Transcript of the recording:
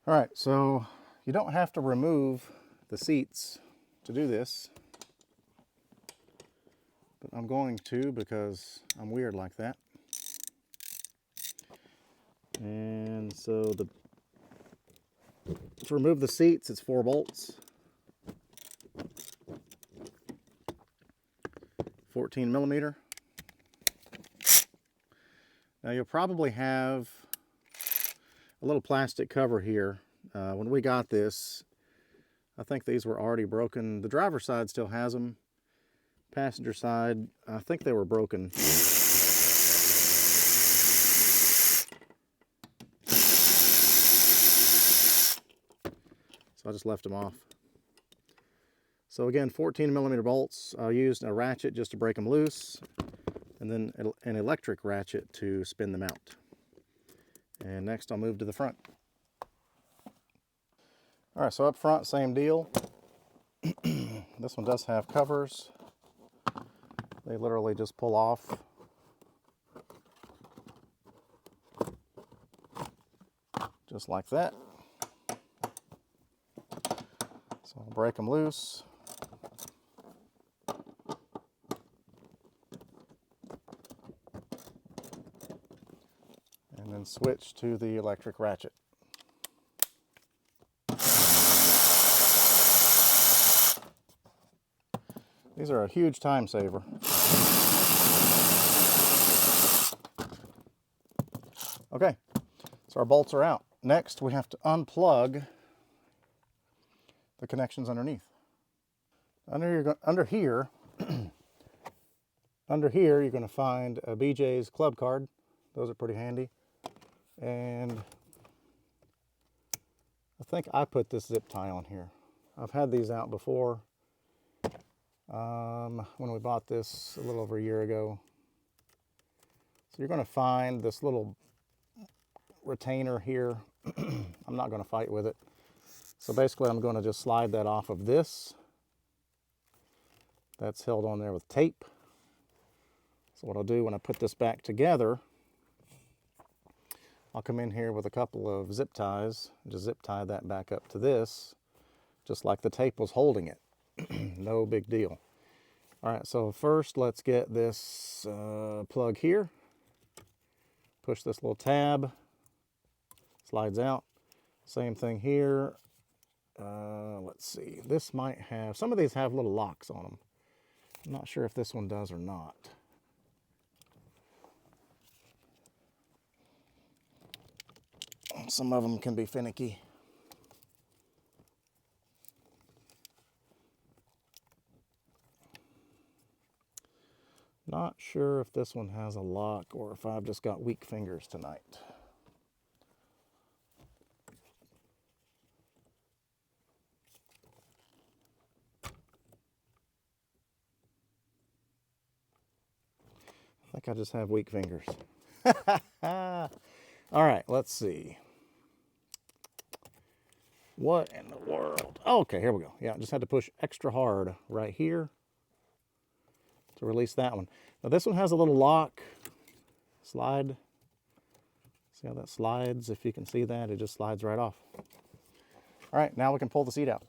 All right, so you don't have to remove the seats to do this, but I'm going to because I'm weird like that. And so to remove the seats, it's 4 bolts, 14 millimeter. Now you'll probably have a little plastic cover here. When we got this, I think these were already broken. The driver's side still has them. Passenger side, I think they were broken. So I just left them off. So again, 14 millimeter bolts. I used a ratchet just to break them loose, and then an electric ratchet to spin them out. And next I'll move to the front. All right, so up front, same deal. This one does have covers. They literally just pull off. Just like that. So I'll break them loose. And then switch to the electric ratchet. These are a huge time saver. Okay, so our bolts are out. Next, we have to unplug the connections underneath. Under here, you're going to find a BJ's club card. Those are pretty handy. And I think I put this zip tie on here. I've had these out before. When we bought this a little over a year ago. So you're going to find this little retainer here. I'm not going to fight with it. So basically I'm going to just slide that off of this. That's held on there with tape. So what I'll do when I put this back together, I'll come in here with a couple of zip ties and just zip tie that back up to this, just like the tape was holding it. No big deal. All right, so first let's get this plug here. Push this little tab, slides out. Same thing here. Let's see, this might have, some of these have little locks on them. I'm not sure if this one does or not. Some of them can be finicky. Not sure if this one has a lock or if I've just got weak fingers tonight. I think I just have weak fingers. All right, let's see. What in the world? Oh, okay, here we go. Yeah, I just had to push extra hard right here to release that one. Now this one has a little lock. Slide. See how that slides? If you can see that, it just slides right off. All right, now we can pull the seat out.